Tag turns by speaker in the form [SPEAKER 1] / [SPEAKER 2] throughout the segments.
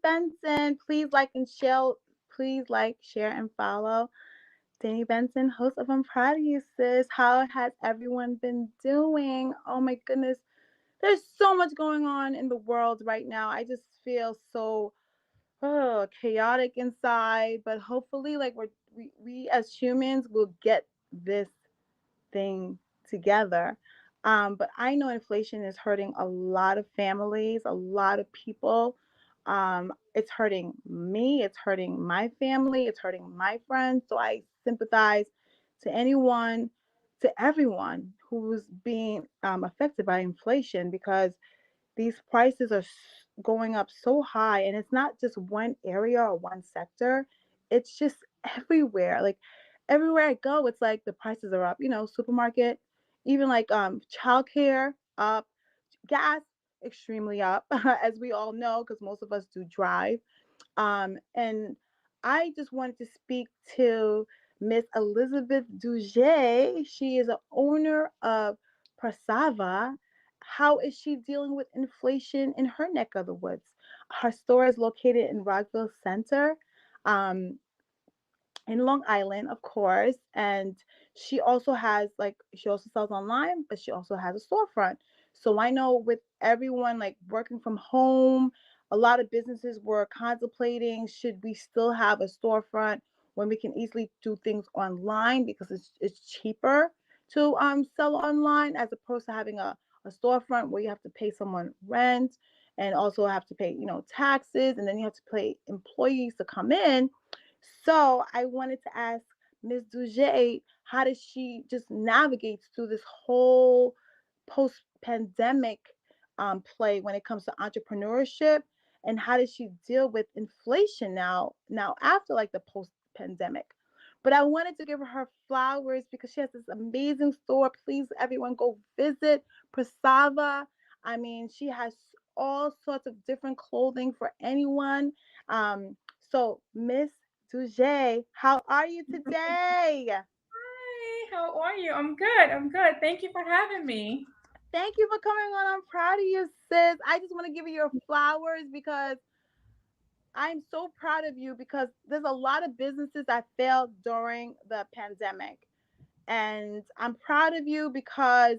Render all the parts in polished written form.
[SPEAKER 1] Benson. Please like, share, and follow. Danni Benson, host of I'm Proud of You, sis. How has everyone been doing? Oh my goodness. There's so much going on in the world right now. I just feel so chaotic inside, but hopefully, like we as humans will get this thing together. But I know inflation is hurting a lot of families, a lot of people. It's hurting me, it's hurting my family, it's hurting my friends. So I sympathize to anyone, to everyone who's being affected by inflation because these prices are going up so high, and it's not just one area or one sector, it's just everywhere. Like everywhere I go, it's like the prices are up, supermarket, even like childcare up, gas extremely up as we all know because most of us do drive. And I just wanted to speak to Miss Elizabeth Douge. She is a owner of Prasava. How is she dealing with inflation in her neck of the woods? Her store is located in Rockville Center. Um, in Long Island, of course. And she also sells online, but she also has a storefront. So I know with everyone like working from home, a lot of businesses were contemplating should we still have a storefront when we can easily do things online because it's cheaper to sell online as opposed to having a storefront where you have to pay someone rent and also have to pay, taxes, and then you have to pay employees to come in. So I wanted to ask Ms. Douge, how does she just navigate through this whole post-pandemic play when it comes to entrepreneurship, and how does she deal with inflation now after like the post-pandemic? But I wanted to give her flowers because she has this amazing store. Please, everyone, go visit Prasava. I mean, she has all sorts of different clothing for anyone. So, Miss Douge, how are you today?
[SPEAKER 2] Hi, how are you? I'm good. I'm good. Thank you for having me.
[SPEAKER 1] Thank you for coming on. I'm proud of you, sis. I just want to give you your flowers because I'm so proud of you because there's a lot of businesses that failed during the pandemic. And I'm proud of you because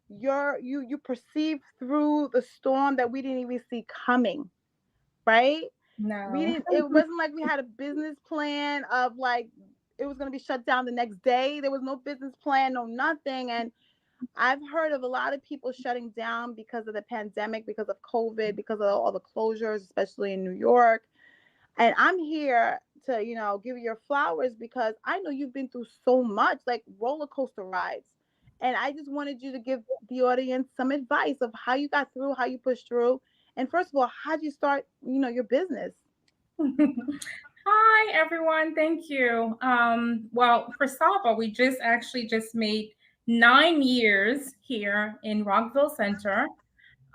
[SPEAKER 1] you perceived through the storm that we didn't even see coming, right? We
[SPEAKER 2] No.
[SPEAKER 1] didn't It wasn't like we had a business plan of like it was going to be shut down the next day. There was no business plan, no nothing. And I've heard of a lot of people shutting down because of the pandemic, because of COVID, because of all the closures, especially in New York. And I'm here to, give you your flowers because I know you've been through so much, like roller coaster rides. And I just wanted you to give the audience some advice of how you got through, how you pushed through. And first of all, how'd you start, your business?
[SPEAKER 2] Hi, everyone. Thank you. Well, for Saba, we just made 9 years here in Rockville Center.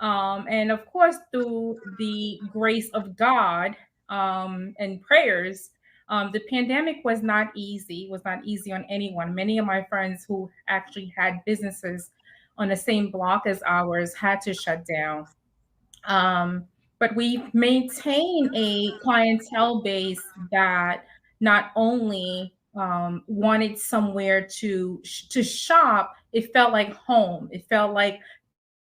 [SPEAKER 2] And of course, through the grace of God and prayers, the pandemic was not easy on anyone. Many of my friends who actually had businesses on the same block as ours had to shut down. Um, but we maintain a clientele base that not only wanted somewhere to shop, it felt like home. It felt like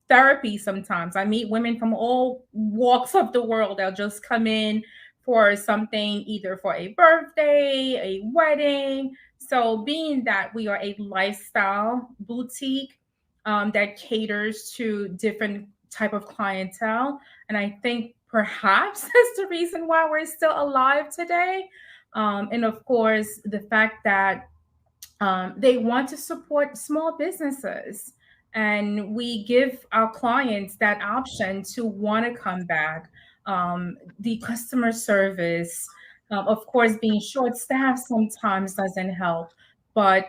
[SPEAKER 2] therapy sometimes. I meet women from all walks of the world. They'll just come in for something, either for a birthday, a wedding. So, being that we are a lifestyle boutique that caters to different type of clientele, and I think perhaps that's the reason why we're still alive today. And of course, the fact that they want to support small businesses. And we give our clients that option to want to come back. The customer service, of course, being short staffed sometimes doesn't help, but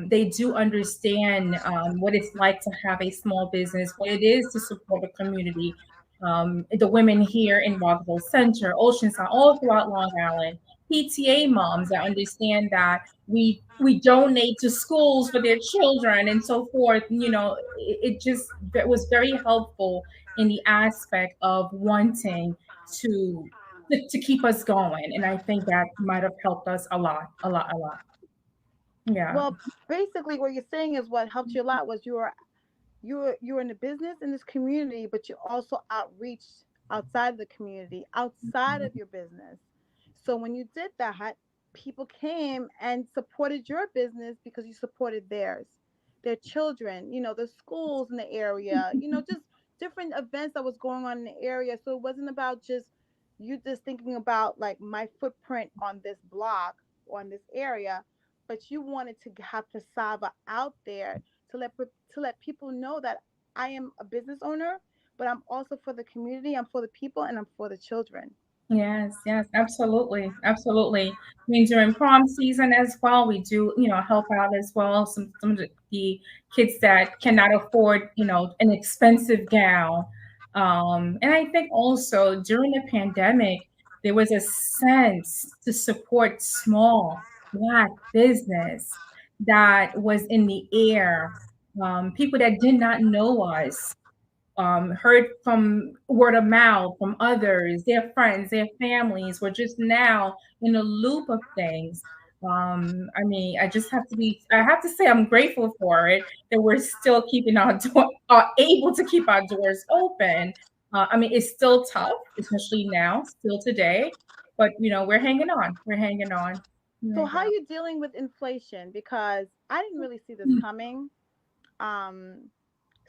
[SPEAKER 2] they do understand what it's like to have a small business, what it is to support a community. The women here in Rockville Center, Oceanside, all throughout Long Island, PTA moms that understand that we donate to schools for their children and so forth. It just it was very helpful in the aspect of wanting to to keep us going. And I think that might have helped us a lot, a lot, a lot. Yeah.
[SPEAKER 1] Well, basically, what you're saying is what helped you a lot was you're in the business in this community, but you also outreach outside the community, outside of your business. So when you did that, people came and supported your business because you supported theirs, their children, the schools in the area, just different events that was going on in the area. So it wasn't about just you just thinking about like my footprint on this block or in this area, but you wanted to have cassava out there to let people know that I am a business owner, but I'm also for the community, I'm for the people, and I'm for the children.
[SPEAKER 2] Yes, yes, absolutely, absolutely. I mean, during prom season as well, we do, help out as well. Some of the kids that cannot afford, an expensive gown. And I think also during the pandemic, there was a sense to support small Black business that was in the air. People that did not know us heard from word of mouth from others, their friends, their families were just now in a loop of things. I mean, I have to say, I'm grateful for it that we're still keeping our door, are able to keep our doors open. I mean, it's still tough, especially now, still today, but we're hanging on. We're hanging on.
[SPEAKER 1] So
[SPEAKER 2] We're
[SPEAKER 1] how are you dealing with inflation? Because I didn't really see this
[SPEAKER 2] hanging
[SPEAKER 1] coming. Um,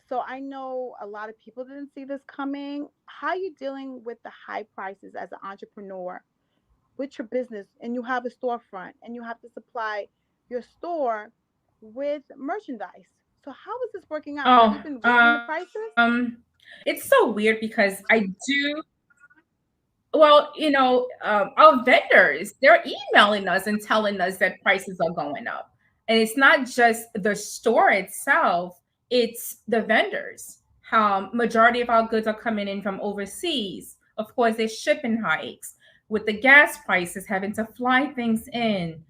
[SPEAKER 1] so I know a lot of people didn't see this coming. How are you dealing with the high prices as an entrepreneur with your business and you have a storefront and you have to supply your store with merchandise? So how is this working out? Have you
[SPEAKER 2] on.
[SPEAKER 1] been
[SPEAKER 2] Oh,
[SPEAKER 1] raising the prices?
[SPEAKER 2] it's so weird because I do. Well, our vendors, they're emailing us and telling us that prices are going up. And it's not just the store itself, it's the vendors. How majority of our goods are coming in from overseas. Of course, there's shipping hikes. With the gas prices, having to fly things in.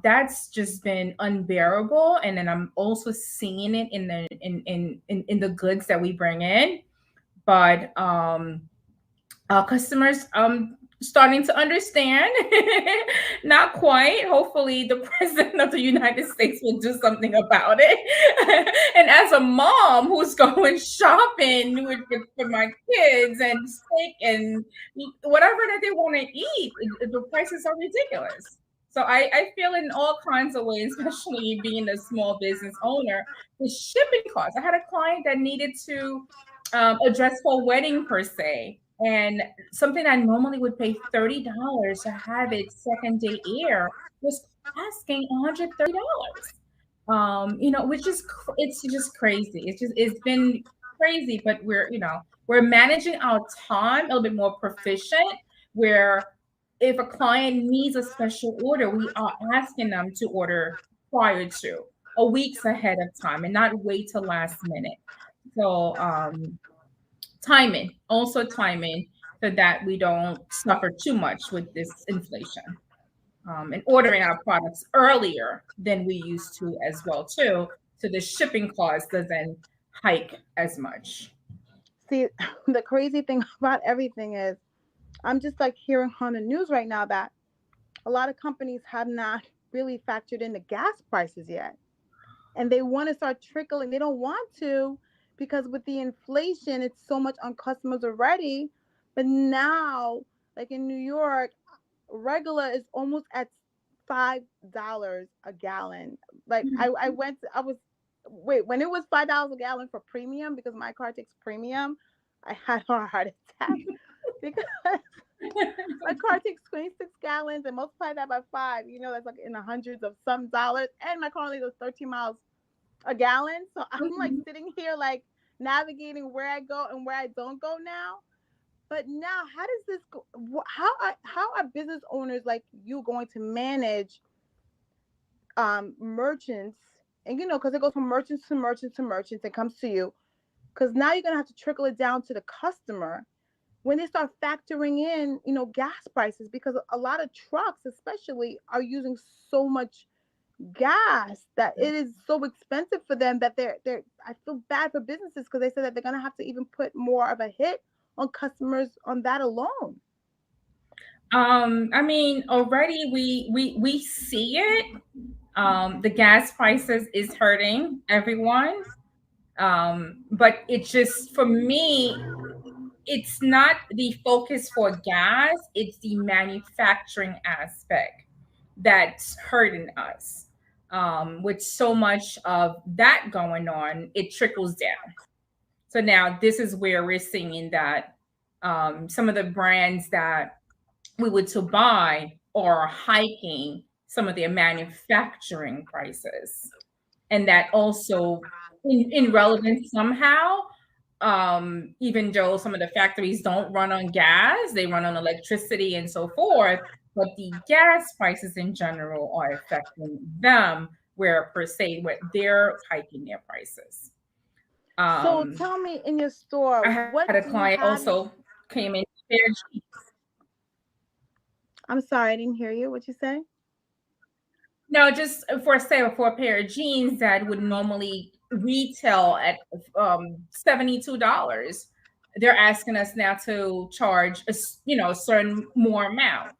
[SPEAKER 2] That's just been unbearable. And then I'm also seeing it in the goods that we bring in. But our customers starting to understand. Not quite. Hopefully the president of the United States will do something about it. And as a mom who's going shopping for my kids and steak and whatever that they want to eat, the prices are ridiculous. So I feel in all kinds of ways, especially being a small business owner, the shipping costs. I had a client that needed to a dress for a wedding per se, and something I normally would pay $30 to have it second day air was asking $130. Which is it's just crazy. It's been crazy, but we're managing our time a little bit more proficient. Where if a client needs a special order, we are asking them to order prior to a weeks ahead of time and not wait till last minute. So timing, also timing, so that we don't suffer too much with this inflation. And ordering our products earlier than we used to as well too, so the shipping cost doesn't hike as much.
[SPEAKER 1] See, the crazy thing about everything is I'm just like hearing on the news right now that a lot of companies have not really factored in the gas prices yet. And they want to start trickling. They don't want to because with the inflation, it's so much on customers already. But now, like in New York, regular is almost at $5 a gallon. Like I went, I was wait when it was $5 a gallon for premium because my car takes premium. I had a heart attack because my car takes 26 gallons and multiply that by five. That's like in the hundreds of some dollars. And my car only goes 13 miles a gallon. So I'm like
[SPEAKER 2] Mhm.
[SPEAKER 1] sitting here like navigating where I go and where I don't go now. But now, how does this go? How are business owners like you going to manage merchants? And because it goes from merchants to merchants to merchants and comes to you. Because now you're gonna have to trickle it down to the customer when they start factoring in, gas prices because a lot of trucks, especially, are using so much gas that it is so expensive for them that they're I feel bad for businesses because they said that they're gonna have to even put more of a hit on customers on that alone.
[SPEAKER 2] I mean, already we see it. The gas prices is hurting everyone. But it just for me, it's not the focus for gas, it's the manufacturing aspect that's hurting us. With so much of that going on, it trickles down. So now this is where we're seeing that some of the brands that we would to buy are hiking some of their manufacturing prices. And that also in relevance somehow, even though some of the factories don't run on gas, they run on electricity and so forth, but the gas prices in general are affecting them, where per se where they're hiking their prices.
[SPEAKER 1] So
[SPEAKER 2] um
[SPEAKER 1] tell me, in your store,
[SPEAKER 2] I had a
[SPEAKER 1] what do
[SPEAKER 2] client
[SPEAKER 1] you have?
[SPEAKER 2] also came in there.
[SPEAKER 1] I'm sorry, I didn't hear you. What you say?
[SPEAKER 2] No, just for sale for a pair of jeans that would normally retail at $72. They're asking us now to charge a certain more amount.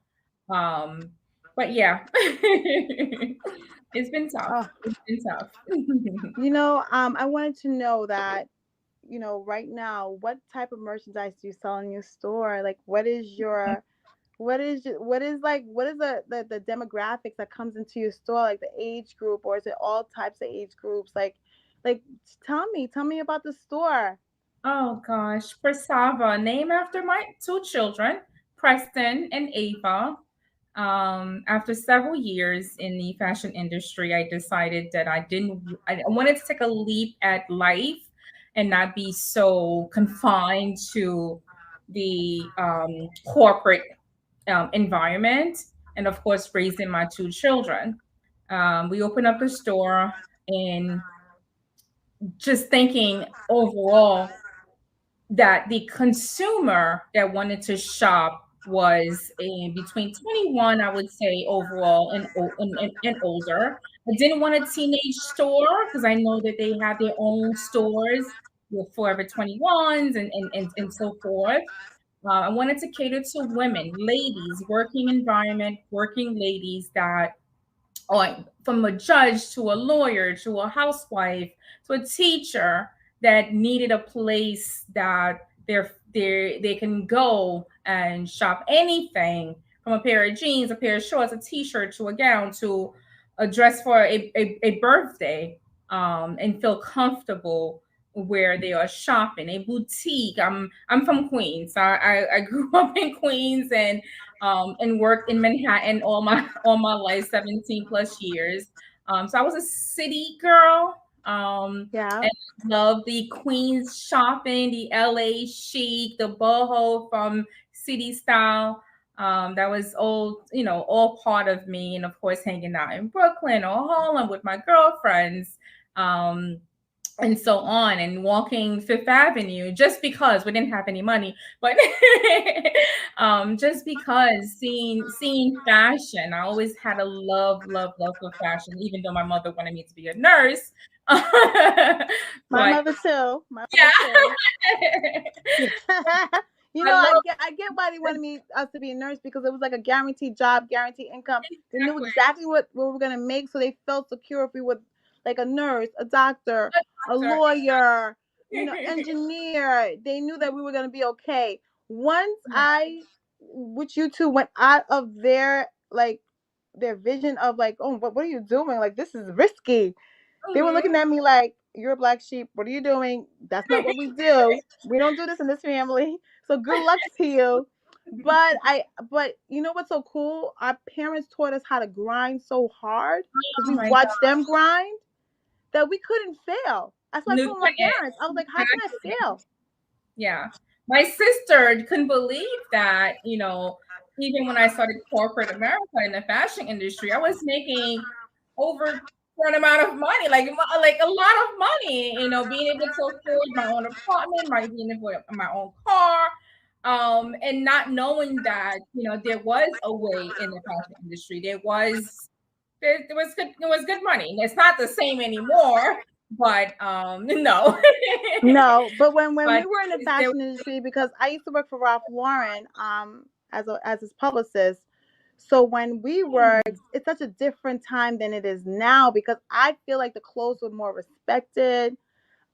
[SPEAKER 2] Um, but yeah, it's been tough.
[SPEAKER 1] Oh,
[SPEAKER 2] It's been tough.
[SPEAKER 1] I wanted to know that, right now, what type of merchandise do you sell in your store? Like, what is the demographics that comes into your store, like the age group, or is it all types of age groups? Like, tell me about the store.
[SPEAKER 2] Oh gosh, Prasava, name after my two children, Preston and Ava. After several years in the fashion industry, I decided that I wanted to take a leap at life and not be so confined to the corporate environment. And of course, raising my two children. We opened up the store and just thinking overall that the consumer that wanted to shop was in between 21, I would say, overall, and older. I didn't want a teenage store because I know that they have their own stores with Forever 21s and so forth. I wanted to cater to women, ladies, working environment, working ladies that, or from a judge to a lawyer to a housewife to a teacher, that needed a place that they can go and shop anything from a pair of jeans, a pair of shorts, a t-shirt to a gown to a dress for a birthday, and feel comfortable where they are shopping. A boutique. I'm from Queens. So I grew up in Queens and worked in Manhattan all my life, 17 plus years. So I was a city girl.
[SPEAKER 1] Yeah.
[SPEAKER 2] And love the Queens shopping, the LA chic, the boho from city style. That was all part of me. And of course, hanging out in Brooklyn or Harlem with my girlfriends. Um, and so on, and walking Fifth Avenue just because we didn't have any money, but just because seeing fashion. I always had a love for fashion, even though my mother wanted me to be a nurse.
[SPEAKER 1] My
[SPEAKER 2] But
[SPEAKER 1] mother too. My mother
[SPEAKER 2] yeah,
[SPEAKER 1] too.
[SPEAKER 2] I love
[SPEAKER 1] I get why they wanted us to be a nurse, because it was like a guaranteed job, guaranteed income. They knew
[SPEAKER 2] exactly
[SPEAKER 1] exactly what we were gonna make, so they felt secure if we were like a nurse, a doctor,
[SPEAKER 2] a
[SPEAKER 1] a
[SPEAKER 2] doctor.
[SPEAKER 1] lawyer, engineer. They knew that we were gonna be okay. Once
[SPEAKER 2] Yeah.
[SPEAKER 1] I, which you two, went out of their vision of like, oh, what are you doing? Like, this is risky. They were looking
[SPEAKER 2] Mhm.
[SPEAKER 1] at me like, "You're a black sheep. What are you doing? That's not what we do. We don't do this in this family. So good luck to you." But you know what's so cool? Our parents taught us how to grind so hard, because
[SPEAKER 2] Oh
[SPEAKER 1] we
[SPEAKER 2] my
[SPEAKER 1] watched
[SPEAKER 2] god,
[SPEAKER 1] them grind, that we couldn't fail. That's what I
[SPEAKER 2] new
[SPEAKER 1] told my
[SPEAKER 2] couldn't.
[SPEAKER 1] parents. I was like, "How can I fail?"
[SPEAKER 2] Yeah. My sister couldn't believe that, even when I started corporate America in the fashion industry, I was making over a certain amount of money, like a lot of money, being able to afford my own apartment, being able to my own car, and not knowing that, there was a way in the fashion industry. There was good money. It's not the same anymore, but no.
[SPEAKER 1] No, but when
[SPEAKER 2] But
[SPEAKER 1] we were in the
[SPEAKER 2] there
[SPEAKER 1] fashion industry, because I used to work for Ralph Lauren, as his publicist. So when we worked, it's such a different time than it is now because I feel like the clothes were more respected.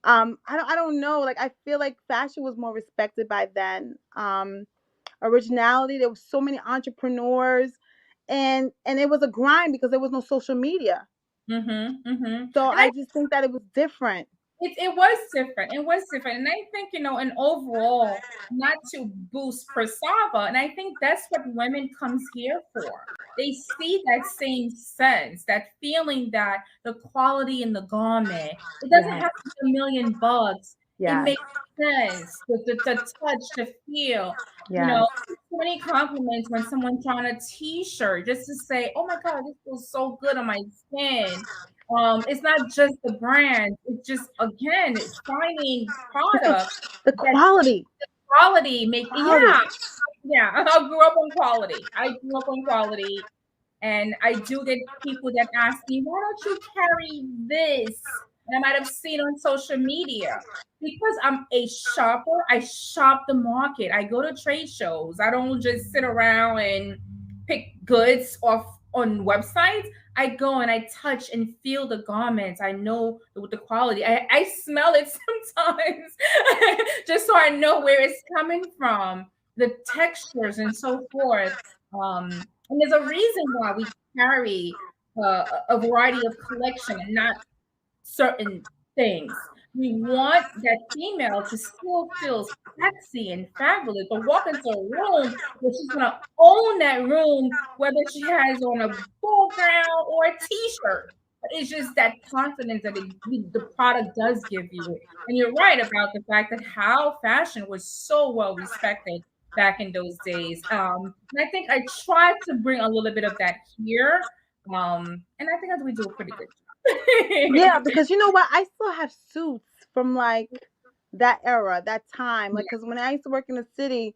[SPEAKER 1] I don't know. Like I feel like fashion was more respected by then. Originality. There was so many entrepreneurs, and it was a grind because there was no social media.
[SPEAKER 2] Mm-hmm. Mm-hmm.
[SPEAKER 1] So
[SPEAKER 2] And I
[SPEAKER 1] I just think that it was different.
[SPEAKER 2] it was different. It was different. And I think, and overall, not to boost Prasava, and I think that's what women comes here for. They see that same sense, that feeling that the quality in the garment, it doesn't
[SPEAKER 1] Yes.
[SPEAKER 2] have to be $1 million. It
[SPEAKER 1] Yes.
[SPEAKER 2] makes sense. The touch, the feel,
[SPEAKER 1] Yes.
[SPEAKER 2] so many compliments when someone's on a t-shirt just to say, oh my God, this feels so good on my skin. It's not just the brand, it's just again finding
[SPEAKER 1] It's the
[SPEAKER 2] products
[SPEAKER 1] the
[SPEAKER 2] that
[SPEAKER 1] quality.
[SPEAKER 2] quality make.
[SPEAKER 1] Quality.
[SPEAKER 2] Yeah, I grew up on quality. I grew up on quality. And I do get people that ask me, why don't you carry this? And I might have seen on social media. Because I'm a shopper, I shop the market. I go to trade shows. I don't just sit around and pick goods off on websites. I go and I touch and feel the garments. I know the quality. I smell it sometimes just so I know where it's coming from, the textures and so forth. And there's a reason why we carry a variety of collection and not certain things. We want that female to still feel sexy and fabulous, to walk into a room where she's gonna own that room, whether she has on a ball gown or a t-shirt. It's just that confidence that the product does give you. And you're right about the fact that how fashion was so well respected back in those days. And I think I tried to bring a little bit of that here. And I think that we do a pretty good
[SPEAKER 1] Yeah,
[SPEAKER 2] job.
[SPEAKER 1] because you know what? I still have suits from like that era, that time. Like, because when I used to work in the city,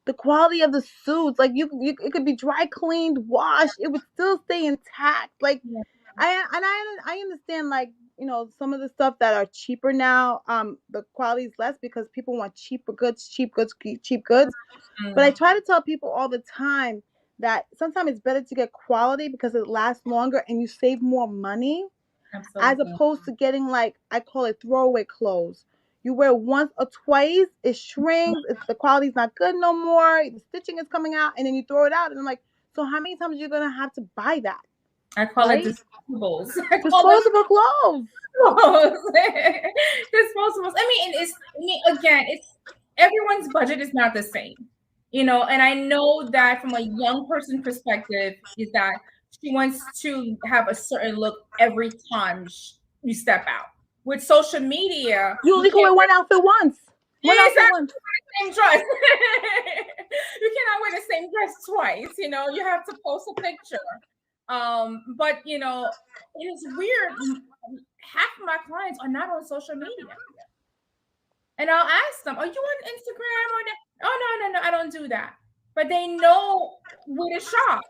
[SPEAKER 1] the quality of the suits, like it could be dry cleaned, washed, it would still stay intact. Like,
[SPEAKER 2] Yeah,
[SPEAKER 1] I understand like some of the stuff that are cheaper now. The quality is less because people want cheaper goods, cheap goods, cheap goods. But I
[SPEAKER 2] mm,
[SPEAKER 1] try to tell people all the time that sometimes it's better to get quality because it lasts longer and you save more money as
[SPEAKER 2] absolutely.
[SPEAKER 1] opposed to getting like I call it throwaway clothes. You wear once or twice, it shrinks, the quality's not good no more, the stitching is coming out, and then you throw it out, and I'm like, so how many times are you gonna have to buy that,
[SPEAKER 2] I call it
[SPEAKER 1] right?
[SPEAKER 2] disposables. I call them
[SPEAKER 1] Disposable clothes.
[SPEAKER 2] disposables. Disposables. Again, it's everyone's budget is not the same, and I know that from a young person perspective is that she wants to have a certain look every time you step out. With social media,
[SPEAKER 1] You
[SPEAKER 2] you
[SPEAKER 1] only can wear
[SPEAKER 2] can't wear
[SPEAKER 1] one outfit once. One outfit
[SPEAKER 2] exactly
[SPEAKER 1] once.
[SPEAKER 2] the same dress. You cannot wear the same dress twice. You have to post a picture. But it is weird. Half of my clients are not on social media, and I'll ask them, "Are you on Instagram or that?" Oh, no, no, no, I don't do that. But they know where to shop.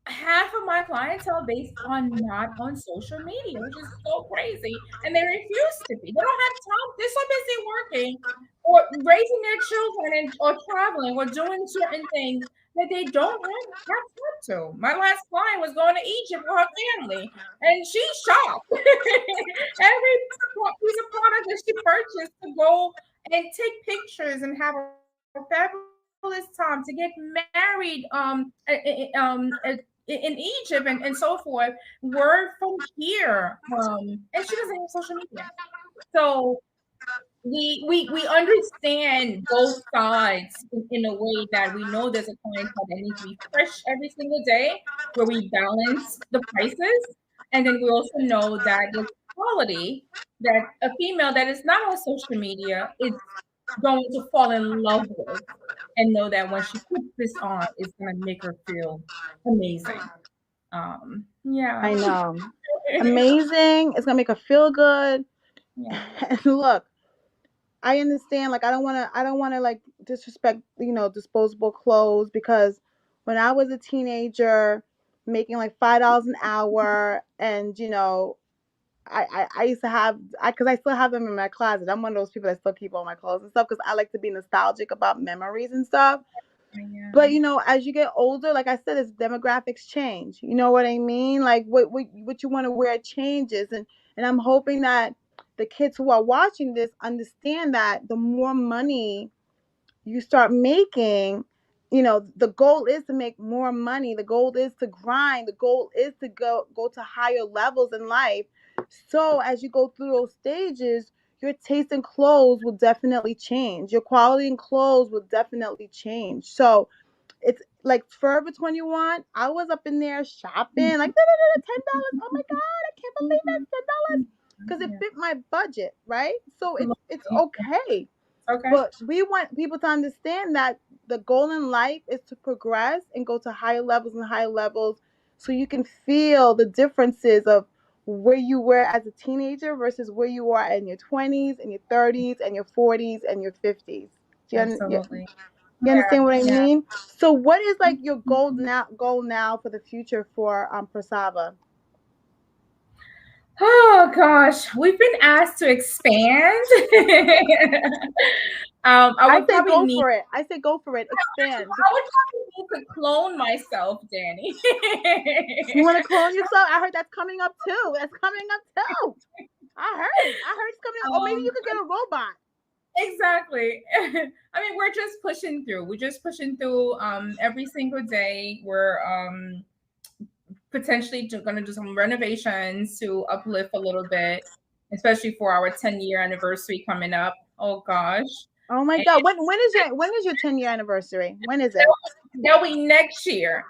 [SPEAKER 2] Half of my clientele base are not on social media, which is so crazy. And they refuse to be. They don't have time. They're so busy working or raising their children or traveling or doing certain things that they don't have time to. My last client was going to Egypt with her family and she shopped every piece of product that she purchased to go and take pictures and have a fabulous time to get married in Egypt and so forth, were from here. And she doesn't have social media. So we understand both sides in a way that we know there's a clientele that needs to be fresh every single day, where we balance the prices. And then we also know that there's quality that a female that is not on social media is going to fall in love with and know that when she puts this on, it's going to make her feel amazing. Yeah.
[SPEAKER 1] I know. Amazing. It's gonna make her feel good.
[SPEAKER 2] Yeah.
[SPEAKER 1] And look, I understand. Like I don't wanna like disrespect disposable clothes because when I was a teenager, making like $5 an hour, and I used to have because I still have them in my closet. I'm one of those people that still keep all my clothes and stuff because I like to be nostalgic about memories and stuff. But
[SPEAKER 2] Yeah.
[SPEAKER 1] as you get older, like I said, as demographics change. You know what I mean? Like what you want to wear changes, and I'm hoping that the kids who are watching this understand that the more money you start making, the goal is to make more money. The goal is to grind. The goal is to go to higher levels in life. So as you go through those stages, your taste in clothes will definitely change. Your quality in clothes will definitely change. So it's like Forever 21. I was up in there shopping, like $10. Oh my god, I can't believe that's $10 because it
[SPEAKER 2] Yeah.
[SPEAKER 1] fit my budget, right? So it's
[SPEAKER 2] Absolutely.
[SPEAKER 1] okay.
[SPEAKER 2] Okay.
[SPEAKER 1] But we want people to understand that the goal in life is to progress and go to higher levels and higher levels so you can feel the differences of where you were as a teenager versus where you are in your 20s and your 30s and your 40s and your 50s. Do
[SPEAKER 2] Absolutely.
[SPEAKER 1] you
[SPEAKER 2] Yeah.
[SPEAKER 1] understand what I
[SPEAKER 2] Yeah.
[SPEAKER 1] mean? So what is like your goal now for the future for Prasava?
[SPEAKER 2] Oh gosh, we've been asked to expand. I
[SPEAKER 1] I
[SPEAKER 2] would
[SPEAKER 1] say
[SPEAKER 2] probably
[SPEAKER 1] go
[SPEAKER 2] need.
[SPEAKER 1] for it. I say go for it. Expand.
[SPEAKER 2] I would probably need to clone myself, Danny.
[SPEAKER 1] You want to clone yourself? I heard that's coming up too. That's coming up too. I heard it's coming up. Or maybe you
[SPEAKER 2] um,
[SPEAKER 1] could get a robot.
[SPEAKER 2] exactly. I mean, we're just pushing through. We're just pushing through. Every single day, we're potentially going to do some renovations to uplift a little bit, especially for our 10-year anniversary coming up. Oh gosh.
[SPEAKER 1] Oh my
[SPEAKER 2] And
[SPEAKER 1] God. When is your 10-year anniversary? When is it?
[SPEAKER 2] that'll be next year,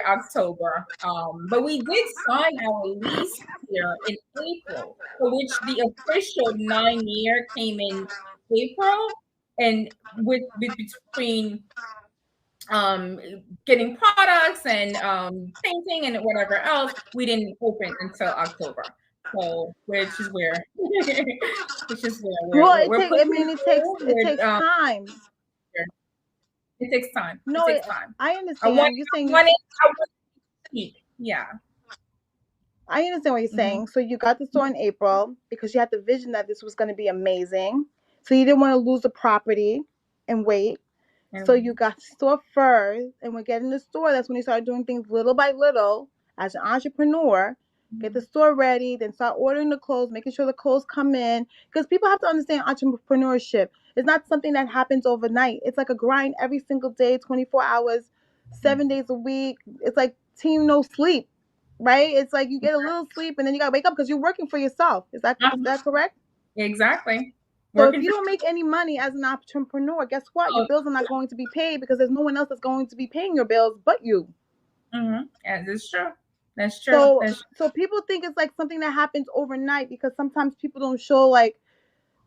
[SPEAKER 2] October. But we did sign our lease here in April, for which the official 9 year came in April, and with between um getting products and painting and whatever else, we didn't open until October. So which is where
[SPEAKER 1] Well,
[SPEAKER 2] we're
[SPEAKER 1] I
[SPEAKER 2] pushing
[SPEAKER 1] mean, it takes
[SPEAKER 2] through
[SPEAKER 1] it
[SPEAKER 2] with
[SPEAKER 1] takes time.
[SPEAKER 2] it takes time. It
[SPEAKER 1] No,
[SPEAKER 2] takes time.
[SPEAKER 1] I
[SPEAKER 2] I want
[SPEAKER 1] understand. You're
[SPEAKER 2] I
[SPEAKER 1] saying
[SPEAKER 2] want it I want it to peak. Yeah.
[SPEAKER 1] I understand what you're
[SPEAKER 2] Hmm.
[SPEAKER 1] saying. So you got the store in April because you had the vision that this was going to be amazing. So you didn't want to lose the property and wait. So you
[SPEAKER 2] And
[SPEAKER 1] got the store first, and when getting the store, that's when you start doing things little by little as an entrepreneur. Get the store ready, then start ordering the clothes, making sure the clothes come in. Because people have to understand entrepreneurship. It's not something that happens overnight. It's like a grind every single day, 24 hours, 7 days a week. It's like team no sleep, right? It's like you get a little sleep and then you gotta wake up because you're working for yourself. Is that correct?
[SPEAKER 2] exactly.
[SPEAKER 1] So if
[SPEAKER 2] Working
[SPEAKER 1] you
[SPEAKER 2] for
[SPEAKER 1] don't make any money as an entrepreneur, guess what? Your bills are not going to be paid because there's no one else that's going to be paying your bills but you.
[SPEAKER 2] yeah, that's true. That's true.
[SPEAKER 1] So
[SPEAKER 2] That's
[SPEAKER 1] so people think it's like something that happens overnight because sometimes people don't show like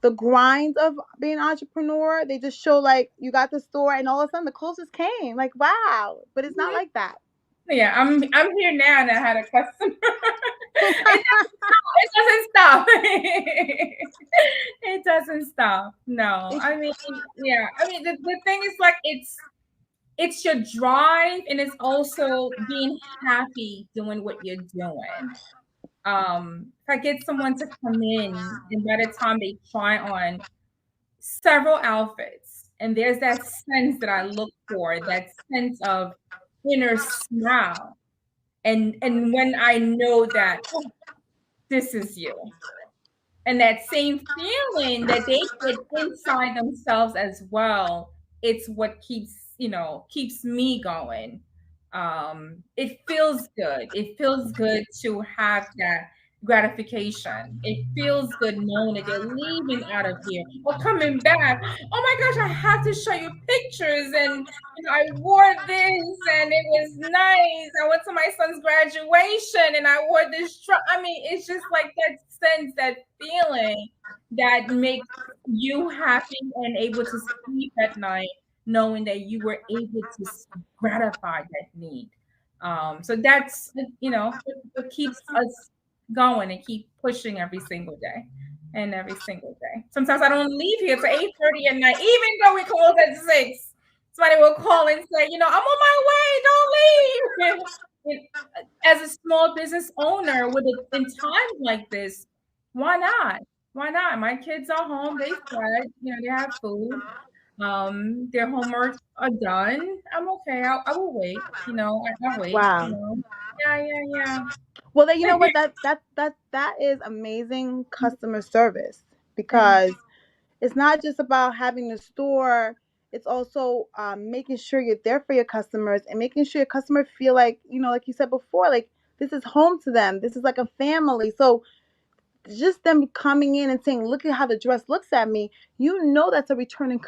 [SPEAKER 1] the grind of being an entrepreneur. They just show like you got the store and all of a sudden the clothes just came. Like wow. But it's not like that.
[SPEAKER 2] yeah, I'm here now and I had a customer. It doesn't stop. It doesn't stop. No.
[SPEAKER 1] It's
[SPEAKER 2] I mean, yeah. I mean the thing is like it's your drive and it's also being happy doing what you're doing. If I get someone to come in and by the time they try on several outfits and there's that sense that I look for, that sense of inner smile. And when I know that, oh, this is you, and that same feeling that they get inside themselves as well, it's what keeps me going. It feels good. It feels good to have that gratification. It feels good knowing that they're leaving out of here or coming back. Oh my gosh, I have to show you pictures, and I wore this and it was nice. I went to my son's graduation and I wore this I mean, it's just like that sense, that feeling that makes you happy and able to sleep at night knowing that you were able to gratify that need. So that's what keeps us going and keep pushing every single day and every single day. Sometimes I don't leave here till 8:30 at night, even though we close at 6. Somebody will call and say, I'm on my way, don't leave. As a small business owner with in times like this, why not? Why not? My kids are home, they fed, they have food. Their homework are done. I'm okay. I will wait. I'll wait.
[SPEAKER 1] Wow.
[SPEAKER 2] Yeah, yeah,
[SPEAKER 1] Well, then you
[SPEAKER 2] yeah.
[SPEAKER 1] know what? That is amazing customer service
[SPEAKER 2] Thank
[SPEAKER 1] because it's not just about having the store. It's also making sure you're there for your customers and making sure your customers feel like, like you said before, like this is home to them. This is like a family. So just them coming in and saying, "Look at how the dress looks at me," that's a returning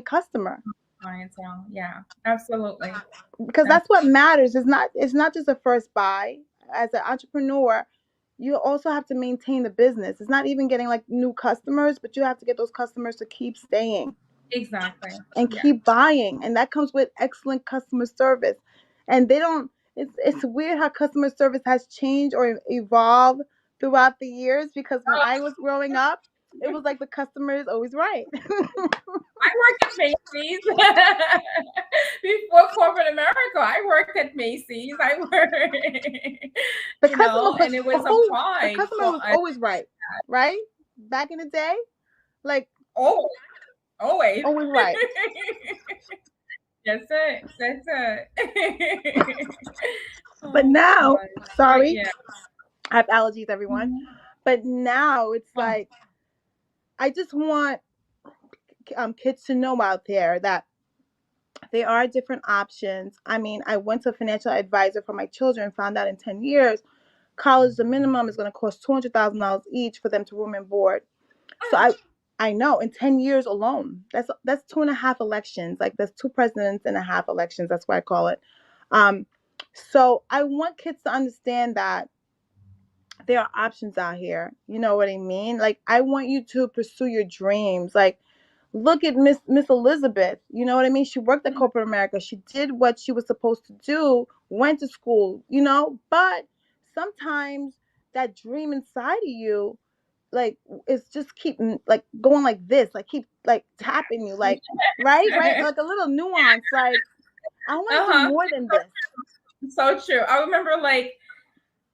[SPEAKER 1] customer
[SPEAKER 2] clientele. Yeah, absolutely.
[SPEAKER 1] because
[SPEAKER 2] That's
[SPEAKER 1] that's what matters. It's not just a first buy. As an entrepreneur, you also have to maintain the business. It's not even getting like new customers, but you have to get those customers to keep staying
[SPEAKER 2] exactly.
[SPEAKER 1] and
[SPEAKER 2] Yeah.
[SPEAKER 1] keep buying, and that comes with excellent customer service. And they don't. It's weird how customer service has changed or evolved throughout the years because when I was growing up, it was like the customer is always right.
[SPEAKER 2] I worked at Macy's before corporate America. I worked at Macy's. I worked,
[SPEAKER 1] The customer
[SPEAKER 2] and
[SPEAKER 1] was
[SPEAKER 2] it was a
[SPEAKER 1] always the
[SPEAKER 2] pride
[SPEAKER 1] customer
[SPEAKER 2] for
[SPEAKER 1] was
[SPEAKER 2] us.
[SPEAKER 1] always right, right? Back in the day, like
[SPEAKER 2] Always, always.
[SPEAKER 1] always right.
[SPEAKER 2] That's it. That's it.
[SPEAKER 1] But
[SPEAKER 2] Oh
[SPEAKER 1] now,
[SPEAKER 2] gosh. But
[SPEAKER 1] sorry,
[SPEAKER 2] yeah.
[SPEAKER 1] I have allergies, everyone.
[SPEAKER 2] Mhm.
[SPEAKER 1] But now it's
[SPEAKER 2] Oh,
[SPEAKER 1] like I just want kids to know out there that there are different options. I mean, I went to a financial advisor for my children, found out in 10 years, college, the minimum is going to cost $200,000 each for them to room and board. So I know in 10 years alone, that's two and a half elections. Like that's two presidents and a half elections. That's what I call it. Um, so I want kids to understand that there are options out here. You know what I mean? Like I want you to pursue your dreams. Like look at Miss Elizabeth. You know what I mean? She worked at corporate America. She did what she was supposed to do, went to school, but sometimes that dream inside of you, like, it's just keep like going like this, like keep like tapping you, like right, like a little nuance, like I want to do
[SPEAKER 2] uh-huh.
[SPEAKER 1] more than this.
[SPEAKER 2] So true. I remember like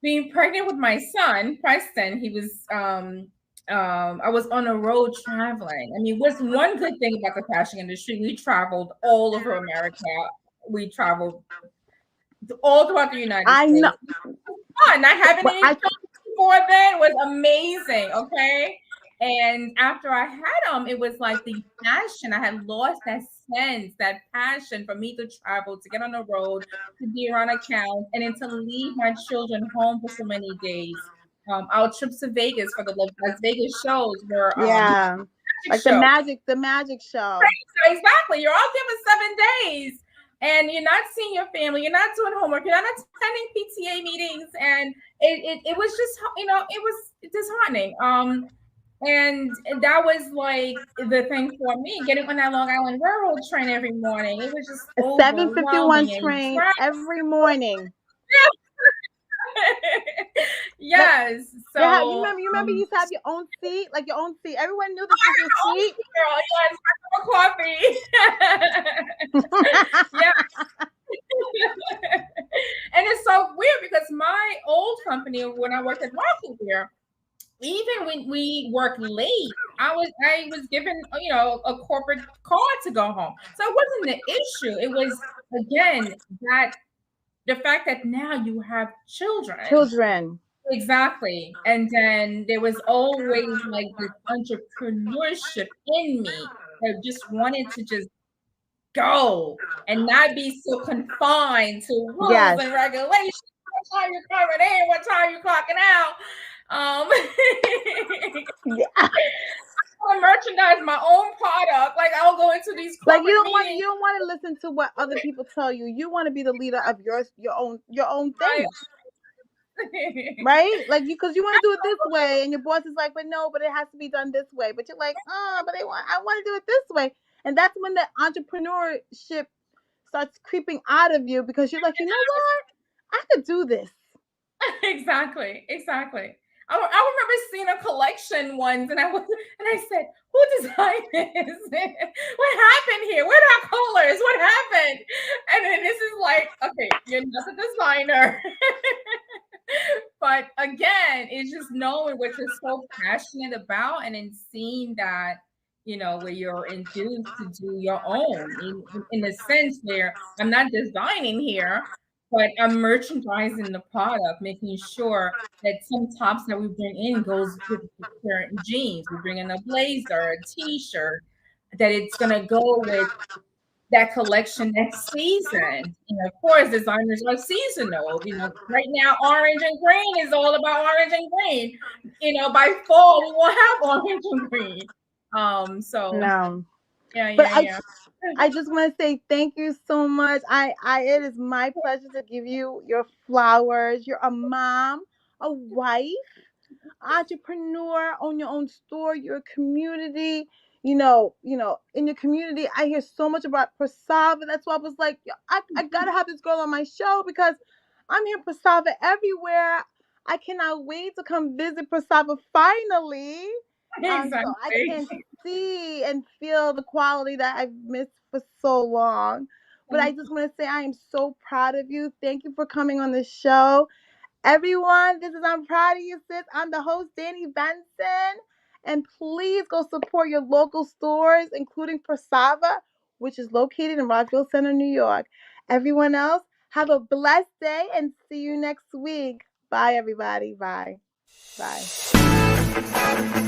[SPEAKER 2] being pregnant with my son, Preston. He was I was on a road traveling. I mean, what's one good thing about the fashion industry? We traveled all over America. We traveled all throughout the United
[SPEAKER 1] I know.
[SPEAKER 2] States. Fun. Not having
[SPEAKER 1] Well,
[SPEAKER 2] any children before then was amazing. Okay. And after I had them, it was like the passion. I had lost that sense, that passion for me to travel, to get on the road, to be around accounts, and then to leave my children home for so many days. Our trips to Vegas for the Las Vegas shows were
[SPEAKER 1] yeah,
[SPEAKER 2] magic
[SPEAKER 1] like the
[SPEAKER 2] show.
[SPEAKER 1] magic show.
[SPEAKER 2] Exactly. You're all there for 7 days and you're not seeing your family. You're not doing homework. You're not attending PTA meetings. And it was just, it was disheartening. And that was like the thing for me, getting on that Long Island Railroad train every morning. It was just
[SPEAKER 1] A 7:51
[SPEAKER 2] overwhelming and
[SPEAKER 1] train
[SPEAKER 2] driving.
[SPEAKER 1] every morning. Like
[SPEAKER 2] Yes.
[SPEAKER 1] you
[SPEAKER 2] So,
[SPEAKER 1] remember you used to have your own seat, like your own seat. Everyone knew this was your
[SPEAKER 2] oh,
[SPEAKER 1] seat.
[SPEAKER 2] girl, yes, coffee. Yeah. And it's so weird because my old company, when I worked at Rockaware, even when we worked late, I was given a corporate card to go home. So it wasn't the issue. It was again that the fact that now you have children.
[SPEAKER 1] Children.
[SPEAKER 2] Exactly. And then there was always like this entrepreneurship in me that just wanted to just go and not be so confined to rules
[SPEAKER 1] Yes.
[SPEAKER 2] and regulations. What time you're coming in, what time you're clocking out. Um,
[SPEAKER 1] Yeah.
[SPEAKER 2] I merchandise my own product. Like I'll go into these
[SPEAKER 1] Like you
[SPEAKER 2] corporate
[SPEAKER 1] don't want
[SPEAKER 2] meetings.
[SPEAKER 1] you don't want to listen to what other people tell you. You want to be the leader of your own
[SPEAKER 2] Right?
[SPEAKER 1] thing, right? Like because you want to do it this way, and your boss is like, but no, but it has to be done this way. But you're like, but I want to do it this way, and that's when the entrepreneurship starts creeping out of you because you're like, you know what, I could do this.
[SPEAKER 2] Exactly, exactly. I remember seeing a collection once, and I said, "Who designed this? What happened here? Where are our colors? What happened?" And then this is like, okay, you're not the designer, but again, it's just knowing what you're so passionate about, and then seeing that where you're enthused to do your own in a sense where I'm not designing here, but I'm merchandising the product, making sure that some tops that we bring in goes with certain jeans. We bring in a blazer, a t-shirt, that it's gonna go with that collection next season. Of course, designers are seasonal. Right now, orange and green is all about orange and green. By fall, we won't have orange and green. So
[SPEAKER 1] No.
[SPEAKER 2] yeah,
[SPEAKER 1] But
[SPEAKER 2] yeah, yeah.
[SPEAKER 1] I just want to say thank you so much. It is my pleasure to give you your flowers. You're a mom, a wife, entrepreneur, own your own store, your community. In your community, I hear so much about Prasava. That's why I was like, "Yo, I gotta have this girl on my show because I'm hearing Prasava everywhere. I cannot wait to come visit Prasava finally. So I can
[SPEAKER 2] Exactly.
[SPEAKER 1] see and feel the quality that I've missed for so long. But I
[SPEAKER 2] Thank
[SPEAKER 1] just want to say I am so proud of you. Thank you for coming on the show. Everyone, this is I'm Proud of You, Sis. I'm the host, Danni Benson. And please go support your local stores, including Prasava, which is located in Rockville Center, New York. Everyone else, have a blessed day and see you next week. Bye, everybody. Bye. Bye.